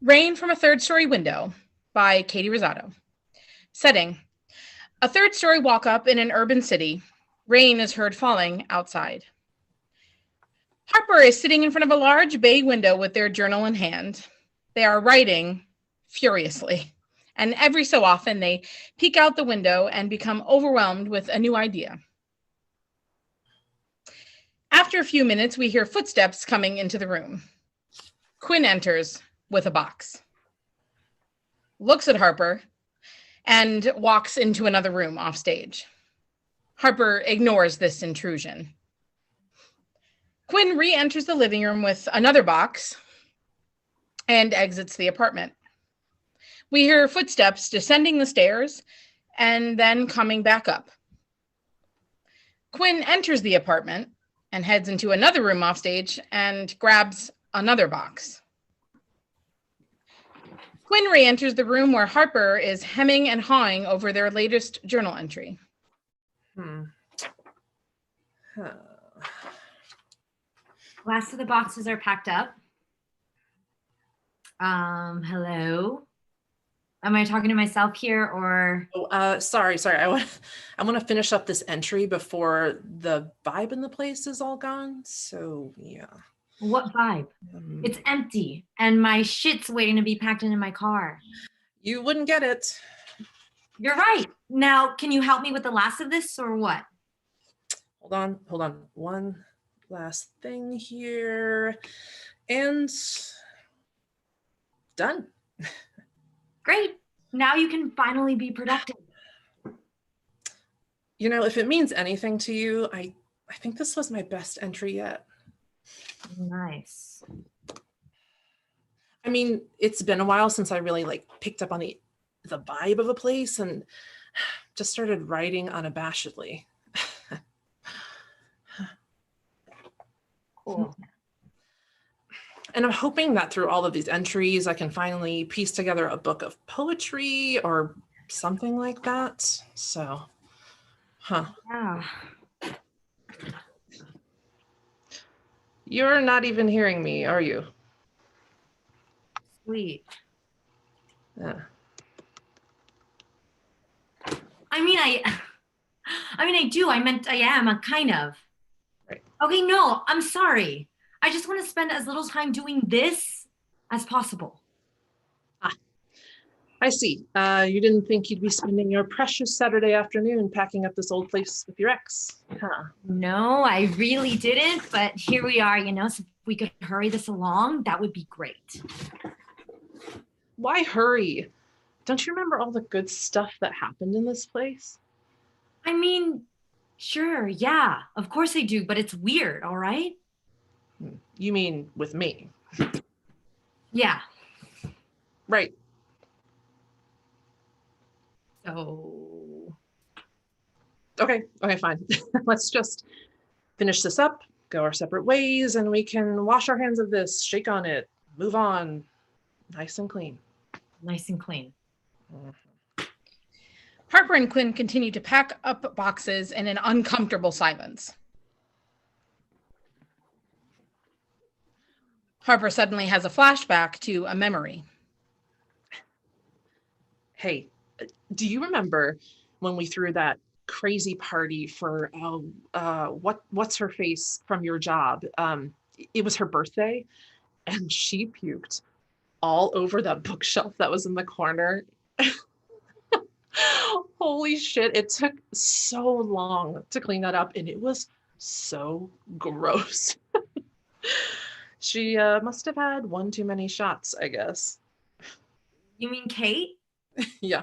Rain from a Third-Story Window by Katie Rosado. Setting: a third-story walk-up in an urban city. Rain is heard falling outside. Harper is sitting in front of a large bay window with their journal in hand. They are writing furiously, and every so often they peek out the window and become overwhelmed with a new idea. After a few minutes, we hear footsteps coming into the room. Quinn enters with a box, looks at Harper, and walks into another room off stage. Harper ignores this intrusion. Quinn re-enters the living room with another box and exits the apartment. We hear footsteps descending the stairs and then coming back up. Quinn enters the apartment and heads into another room off stage and grabs another box. Quinn re-enters the room where Harper is hemming and hawing over their latest journal entry. Last of the boxes are packed up. Hello? Am I talking to myself here or? Sorry. I want to finish up this entry before the vibe in the place is all gone. So yeah. What vibe? It's empty and my shit's waiting to be packed into my car. You wouldn't get it. You're right. Now, can you help me with the last of this or what? Hold on. One last thing here. And done. Great. Now you can finally be productive. You know, if it means anything to you, I think this was my best entry yet. Nice. I mean, it's been a while since I really picked up on the vibe of a place and just started writing unabashedly. Cool. And I'm hoping that through all of these entries, I can finally piece together a book of poetry or something like that. So, Yeah. You're not even hearing me, are you? Sweet. Yeah. I do. I am a kind of. Right. Okay, no, I'm sorry. I just want to spend as little time doing this as possible. I see. You didn't think you'd be spending your precious Saturday afternoon packing up this old place with your ex, huh? No, I really didn't, but here we are, so if we could hurry this along, that would be great. Why hurry? Don't you remember all the good stuff that happened in this place? I mean, sure, yeah, of course I do, but it's weird, all right? You mean with me? Yeah. Right. So. Okay, fine. Let's just finish this up, go our separate ways, and we can wash our hands of this, shake on it, move on, nice and clean. Nice and clean. Harper and Quinn continue to pack up boxes in an uncomfortable silence. Harper suddenly has a flashback to a memory. Hey, do you remember when we threw that crazy party for what's her face from your job? It was her birthday, and she puked all over that bookshelf that was in the corner. Holy shit, it took so long to clean that up, and it was so gross. She must have had one too many shots, I guess. You mean Kate? Yeah.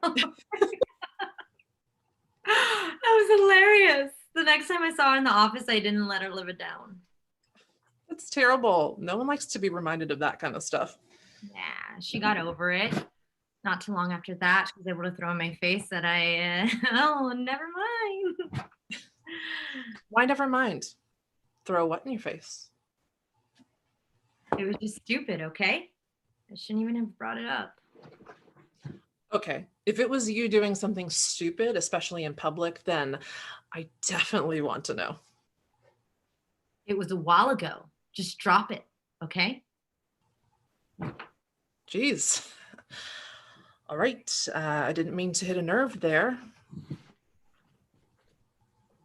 That was hilarious. The next time I saw her in the office, I didn't let her live it down. That's terrible. No one likes to be reminded of that kind of stuff. Yeah, she got over it. Not too long after that, she was able to throw in my face that oh, never mind. Why never mind? Throw what in your face? It was just stupid, okay? I shouldn't even have brought it up. Okay, if it was you doing something stupid, especially in public, then I definitely want to know. It was a while ago. Just drop it, okay? Geez. All right. I didn't mean to hit a nerve there.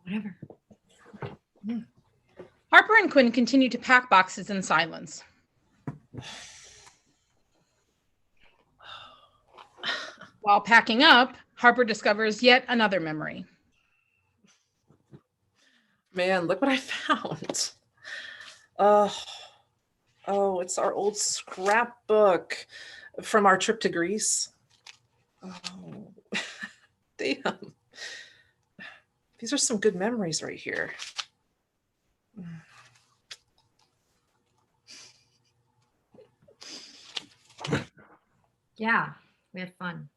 Whatever. Harper and Quinn continue to pack boxes in silence. While packing up, Harper discovers yet another memory. Man, look what I found. Oh, it's our old scrapbook from our trip to Greece. Oh, damn. These are some good memories right here. Yeah, we had fun.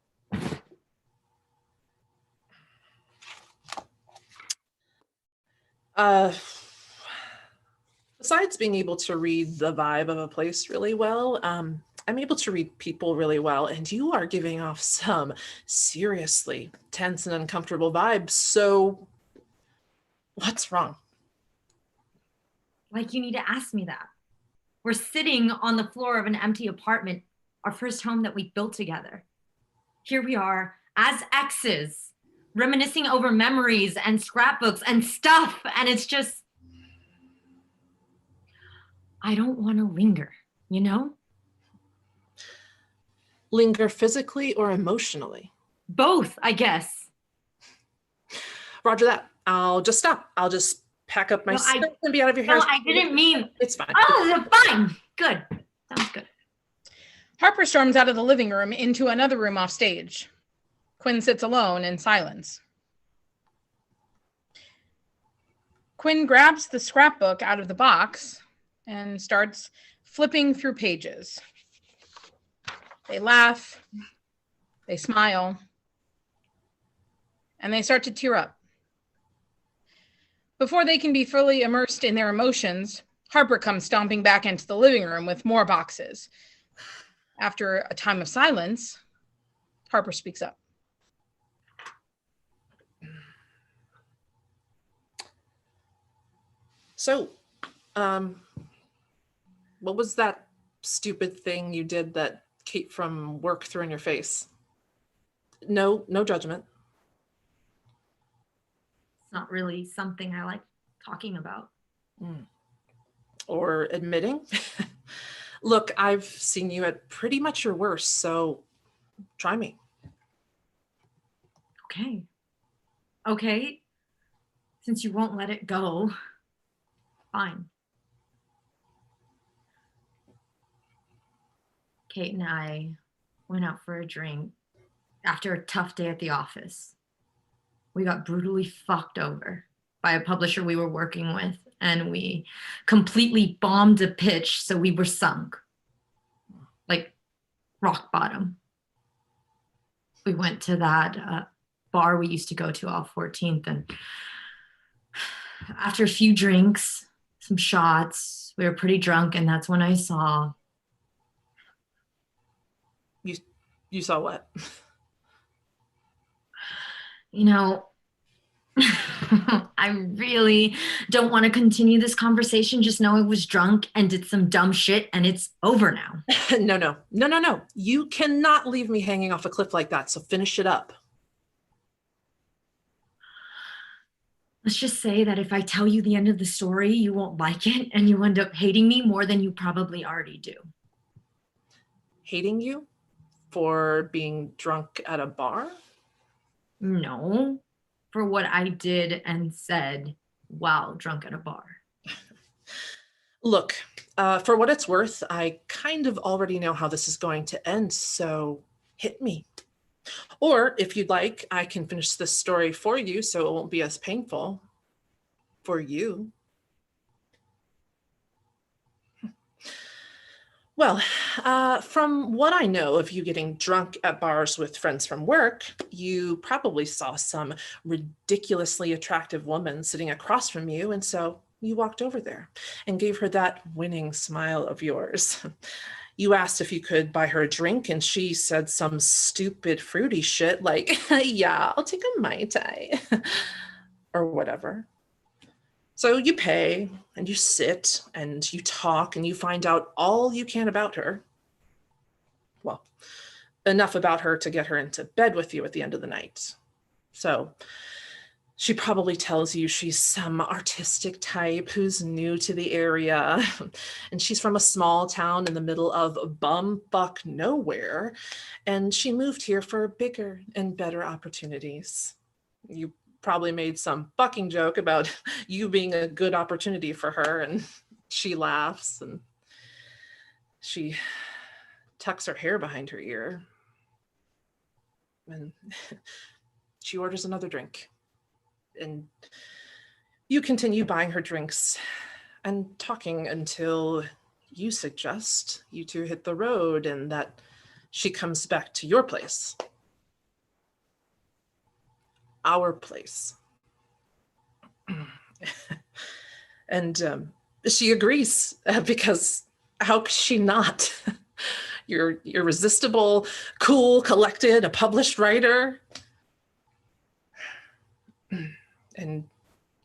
Besides being able to read the vibe of a place really well, I'm able to read people really well, and you are giving off some seriously tense and uncomfortable vibes. So, what's wrong? Like, you need to ask me that. We're sitting on the floor of an empty apartment, our first home that we built together. Here we are as exes, reminiscing over memories and scrapbooks and stuff. And it's just, I don't want to linger, you know? Linger physically or emotionally? Both, I guess. Roger that. I'll just stop. I'll just pack up my stuff and be out of your hair. No, I didn't mean. It's fine. Oh, fine. Good. Sounds good. Harper storms out of the living room into another room off stage. Quinn sits alone in silence. Quinn grabs the scrapbook out of the box and starts flipping through pages. They laugh, they smile, and they start to tear up. Before they can be fully immersed in their emotions, Harper comes stomping back into the living room with more boxes. After a time of silence, Harper speaks up. So, what was that stupid thing you did that Kate from work threw in your face? No judgment. It's not really something I like talking about. Or admitting. Look, I've seen you at pretty much your worst, so try me. Okay. Since you won't let it go, fine. Kate and I went out for a drink after a tough day at the office. We got brutally fucked over by a publisher we were working with, and we completely bombed a pitch, so we were sunk. Like rock bottom. We went to that bar we used to go to off 14th, and after a few drinks, some shots, we were pretty drunk, and that's when I saw. You saw what? You know, I really don't want to continue this conversation. Just know I was drunk and did some dumb shit, and it's over now. No. You cannot leave me hanging off a cliff like that, so finish it up. Let's just say that if I tell you the end of the story, you won't like it, and you end up hating me more than you probably already do. Hating you for being drunk at a bar? No, for what I did and said while drunk at a bar. Look, for what it's worth, I kind of already know how this is going to end, so hit me. Or if you'd like, I can finish this story for you so it won't be as painful for you. Well, from what I know of you getting drunk at bars with friends from work, you probably saw some ridiculously attractive woman sitting across from you, and so you walked over there and gave her that winning smile of yours. You asked if you could buy her a drink, and she said some stupid fruity shit like, yeah, I'll take a Mai Tai, or whatever. So you pay, and you sit, and you talk, and you find out all you can about her. Well, enough about her to get her into bed with you at the end of the night. So she probably tells you she's some artistic type who's new to the area, and she's from a small town in the middle of bumfuck nowhere, and she moved here for bigger and better opportunities. You probably made some fucking joke about you being a good opportunity for her, and she laughs and she tucks her hair behind her ear, and she orders another drink. And you continue buying her drinks and talking until you suggest you two hit the road and that she comes back to your place. Our place. And she agrees because how could she not? You're irresistible, cool, collected, a published writer. And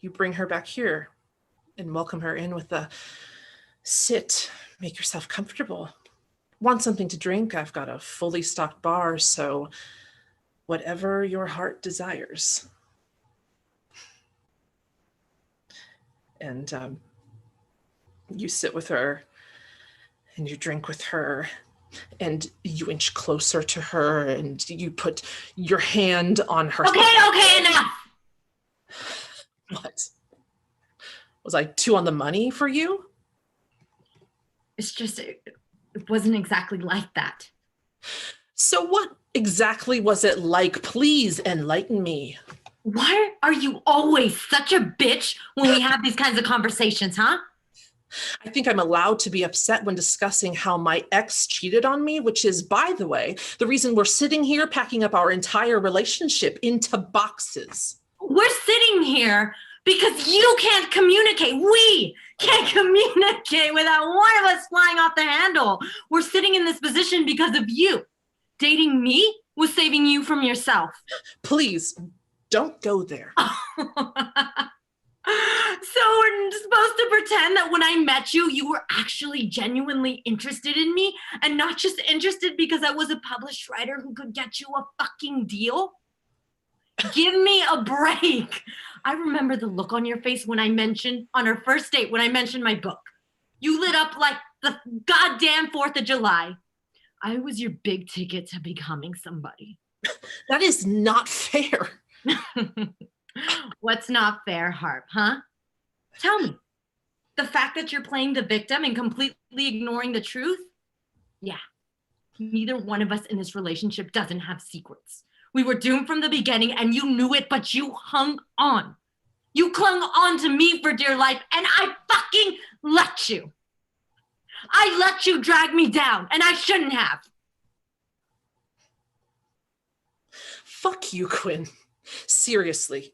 you bring her back here and welcome her in with a sit, make yourself comfortable. Want something to drink? I've got a fully stocked bar, so whatever your heart desires. And you sit with her and you drink with her and you inch closer to her and you put your hand on her. Okay, enough. What? Was I too on the money for you? It's just, it wasn't exactly like that. So what exactly was it like? Please enlighten me. Why are you always such a bitch when we have these kinds of conversations, huh? I think I'm allowed to be upset when discussing how my ex cheated on me, which is, by the way, the reason we're sitting here packing up our entire relationship into boxes. We're sitting here because you can't communicate. We can't communicate without one of us flying off the handle. We're sitting in this position because of you. Dating me was saving you from yourself. Please, don't go there. So we're supposed to pretend that when I met you, you were actually genuinely interested in me and not just interested because I was a published writer who could get you a fucking deal? Give me a break. I remember the look on your face when I mentioned, on our first date, when I mentioned my book. You lit up like the goddamn 4th of July. I was your big ticket to becoming somebody. That is not fair. What's not fair, Harp, huh? Tell me. The fact that you're playing the victim and completely ignoring the truth? Yeah. Neither one of us in this relationship doesn't have secrets. We were doomed from the beginning and you knew it, but you hung on. You clung on to me for dear life and I fucking let you. I let you drag me down and I shouldn't have. Fuck you, Quinn. Seriously.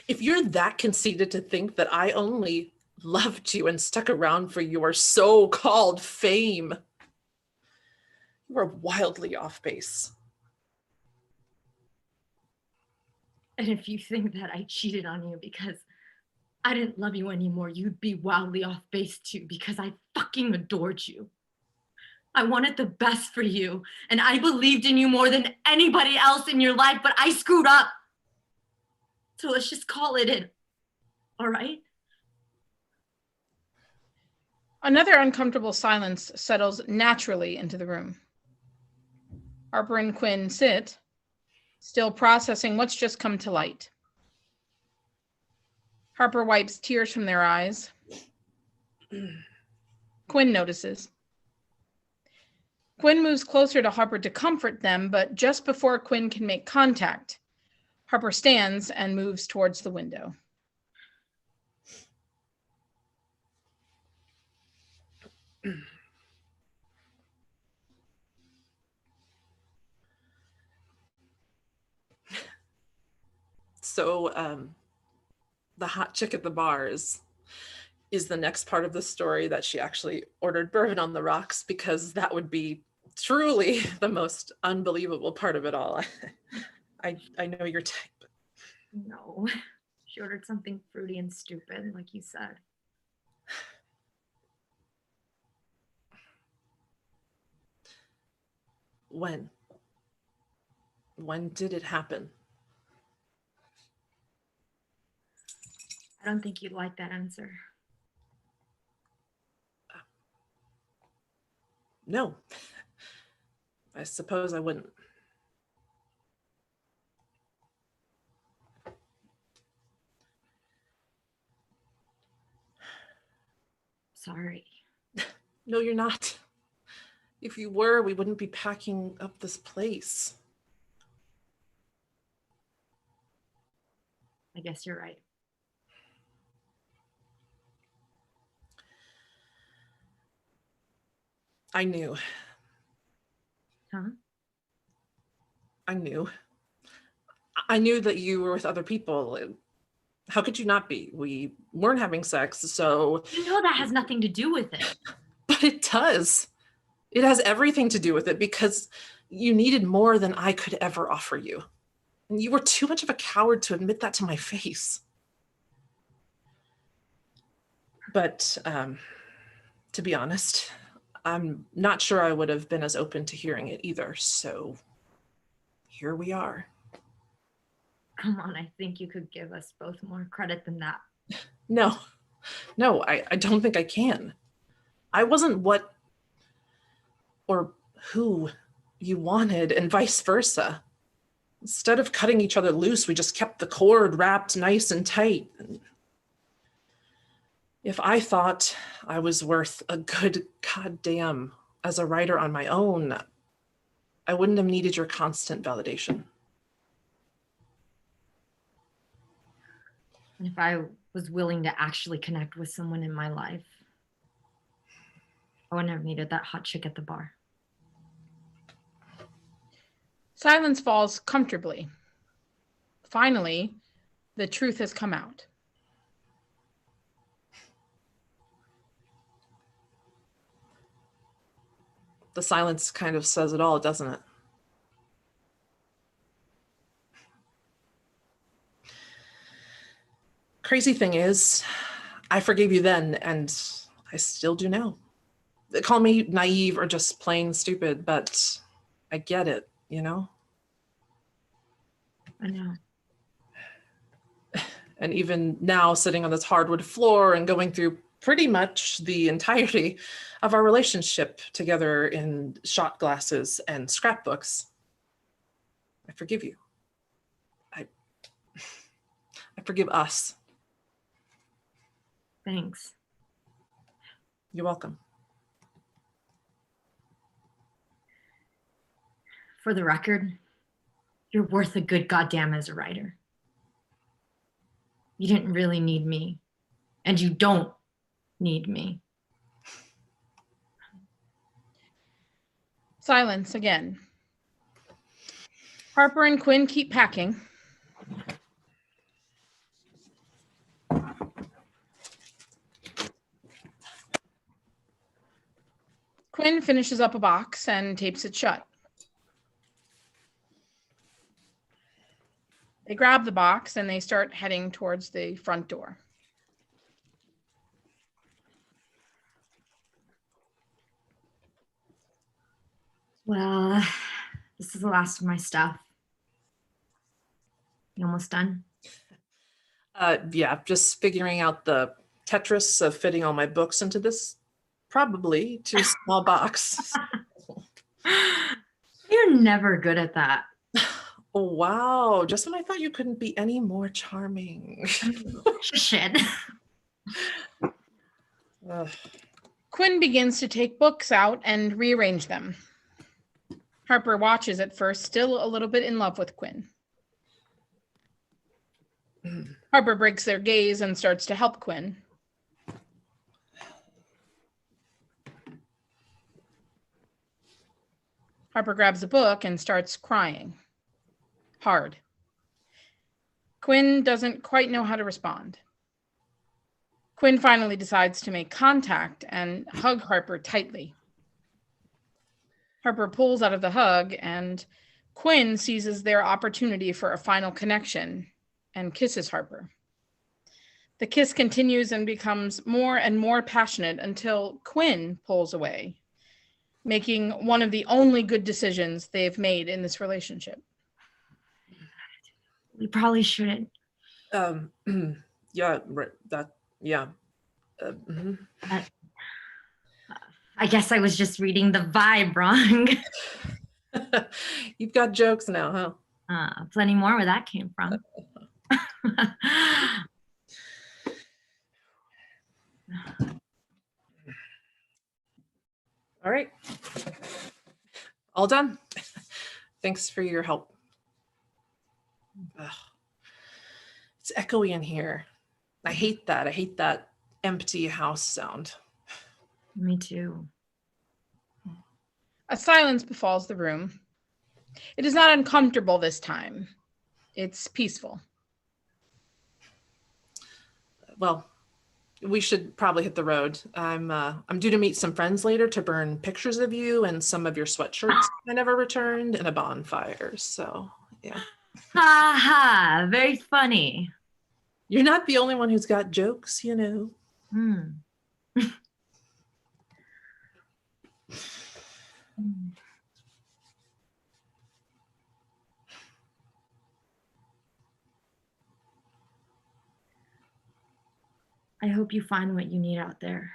If you're that conceited to think that I only loved you and stuck around for your so-called fame, you are wildly off base. And if you think that I cheated on you because I didn't love you anymore, you'd be wildly off base too because I fucking adored you. I wanted the best for you and I believed in you more than anybody else in your life, but I screwed up. So let's just call it in, all right? Another uncomfortable silence settles naturally into the room. Harper and Quinn sit, still processing what's just come to light. Harper wipes tears from their eyes. Quinn notices. Quinn moves closer to Harper to comfort them, but just before Quinn can make contact, Harper stands and moves towards the window. So the hot chick at the bars is the next part of the story, that she actually ordered bourbon on the rocks, because that would be truly the most unbelievable part of it all. I know your type. No, she ordered something fruity and stupid, like you said. When? When did it happen? I don't think you'd like that answer. No. I suppose I wouldn't. Sorry. No, you're not. If you were, we wouldn't be packing up this place. I guess you're right. I knew. Huh? I knew. I knew that you were with other people. How could you not be? We weren't having sex, so. You know that has nothing to do with it. But it does. It has everything to do with it because you needed more than I could ever offer you. And you were too much of a coward to admit that to my face. But to be honest, I'm not sure I would have been as open to hearing it either. So here we are. Come on, I think you could give us both more credit than that. No, I don't think I can. I wasn't what or who you wanted, and vice versa. Instead of cutting each other loose, we just kept the cord wrapped nice and tight. If I thought I was worth a good goddamn as a writer on my own, I wouldn't have needed your constant validation. And if I was willing to actually connect with someone in my life, I wouldn't have needed that hot chick at the bar. Silence falls comfortably. Finally, the truth has come out. The silence kind of says it all, doesn't it? Crazy thing is, I forgave you then, and I still do now. Call me naive or just plain stupid, but I get it, you know? I know. And even now, sitting on this hardwood floor and going through pretty much the entirety of our relationship together in shot glasses and scrapbooks, I forgive you. I forgive us. Thanks. You're welcome. For the record, you're worth a good goddamn as a writer. You didn't really need me, and you don't need me. Silence again. Harper and Quinn keep packing. Quinn finishes up a box and tapes it shut. They grab the box and they start heading towards the front door. Well, this is the last of my stuff. You almost done? Yeah, just figuring out the Tetris of fitting all my books into this probably too small box. You're never good at that. Oh, wow. Just when I thought you couldn't be any more charming. Shit. Quinn begins to take books out and rearrange them. Harper watches at first, still a little bit in love with Quinn. Harper breaks their gaze and starts to help Quinn. Harper grabs a book and starts crying. Hard. Quinn doesn't quite know how to respond. Quinn finally decides to make contact and hug Harper tightly. Harper pulls out of the hug, and Quinn seizes their opportunity for a final connection and kisses Harper. The kiss continues and becomes more and more passionate until Quinn pulls away, making one of the only good decisions they've made in this relationship. We probably shouldn't. Yeah, right, that, yeah. Mhm. I guess I was just reading the vibe wrong. You've got jokes now, huh? Plenty more where that came from. All right. All done. Thanks for your help. Ugh. It's echoey in here. I hate that. I hate that empty house sound. Me too. A silence befalls the room. It is not uncomfortable this time. It's peaceful. Well, we should probably hit the road. I'm due to meet some friends later to burn pictures of you and some of your sweatshirts I never returned in a bonfire. So, yeah. Ha ha, very funny. You're not the only one who's got jokes, you know. Hmm. I hope you find what you need out there.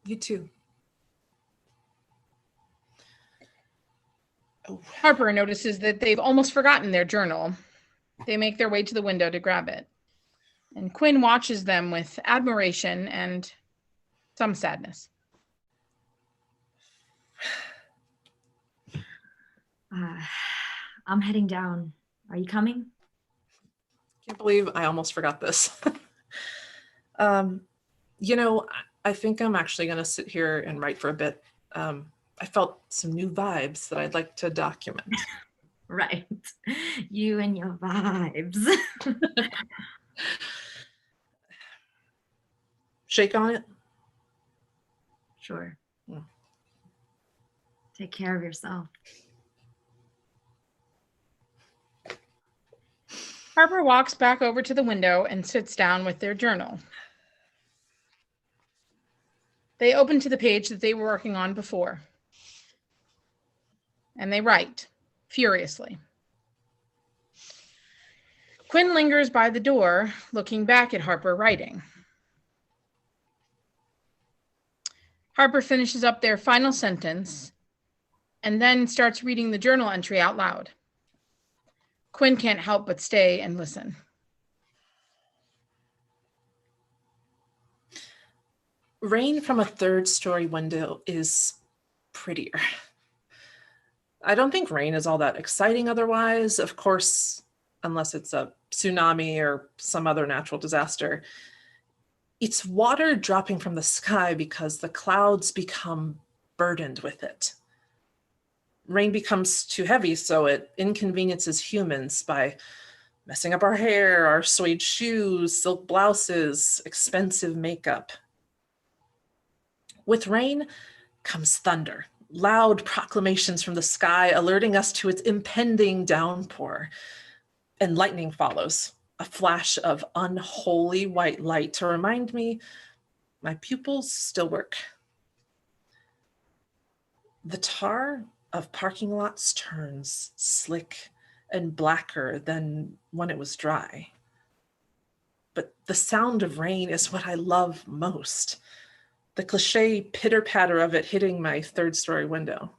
You too. Oh, Harper notices that they've almost forgotten their journal. They make their way to the window to grab it. And Quinn watches them with admiration and some sadness. I'm heading down. Are you coming? can't believe I almost forgot this. You know, I think I'm actually going to sit here and write for a bit. I felt some new vibes that I'd like to document. Right. You and your vibes. Shake on it. Sure. Mm. Take care of yourself. Harper walks back over to the window and sits down with their journal. They open to the page that they were working on before. And they write furiously. Quinn lingers by the door, looking back at Harper writing. Harper finishes up their final sentence and then starts reading the journal entry out loud. Quinn can't help but stay and listen. Rain from a third-story window is prettier. I don't think rain is all that exciting otherwise. Of course, unless it's a tsunami or some other natural disaster. It's water dropping from the sky because the clouds become burdened with it. Rain becomes too heavy, so it inconveniences humans by messing up our hair, our suede shoes, silk blouses, expensive makeup. With rain comes thunder, loud proclamations from the sky alerting us to its impending downpour. And lightning follows, a flash of unholy white light to remind me my pupils still work. The tar of parking lots turns slick and blacker than when it was dry. But the sound of rain is what I love most. The cliche pitter-patter of it hitting my third-story window.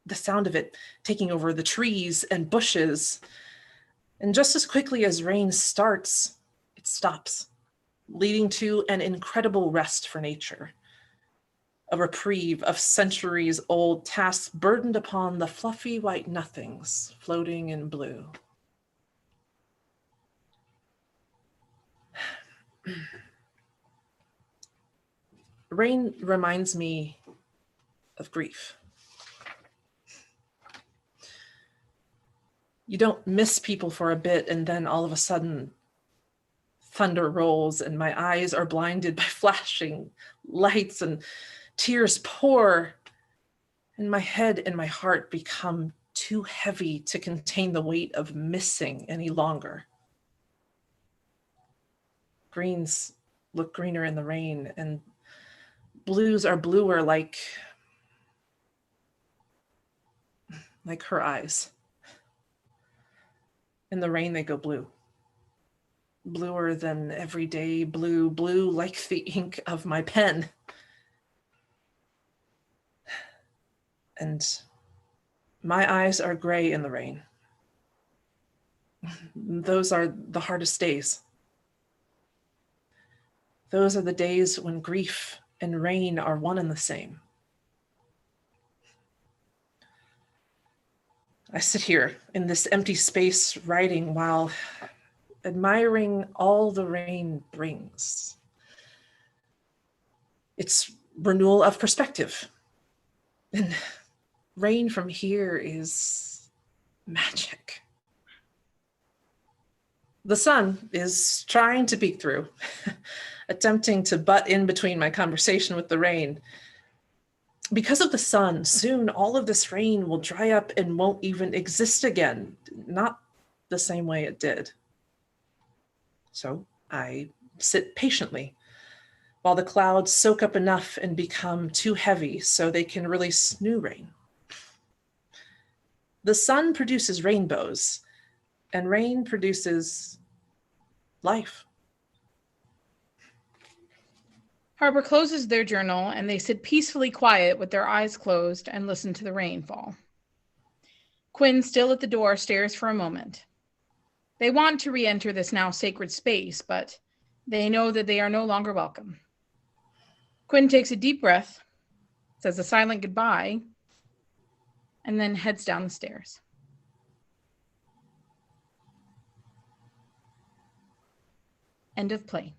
The sound of it taking over the trees and bushes. And just as quickly as rain starts, it stops, leading to an incredible rest for nature. A reprieve of centuries-old tasks burdened upon the fluffy white nothings floating in blue. Rain reminds me of grief. You don't miss people for a bit, and then all of a sudden, thunder rolls and my eyes are blinded by flashing lights and tears pour, and my head and my heart become too heavy to contain the weight of missing any longer. Greens look greener in the rain, and blues are bluer like her eyes. In the rain, they go blue. Bluer than everyday blue, blue like the ink of my pen. And my eyes are gray in the rain. Those are the hardest days. Those are the days when grief and rain are one and the same. I sit here in this empty space writing while admiring all the rain brings. It's renewal of perspective. And rain from here is magic. The sun is trying to peek through, attempting to butt in between my conversation with the rain. Because of the sun, soon all of this rain will dry up and won't even exist again, not the same way it did. So I sit patiently while the clouds soak up enough and become too heavy so they can release new rain. The sun produces rainbows, and rain produces life. Harper closes their journal and they sit peacefully quiet with their eyes closed and listen to the rain fall. Quinn, still at the door, stares for a moment. They want to re-enter this now sacred space, but they know that they are no longer welcome. Quinn takes a deep breath, says a silent goodbye, and then heads down the stairs. End of play.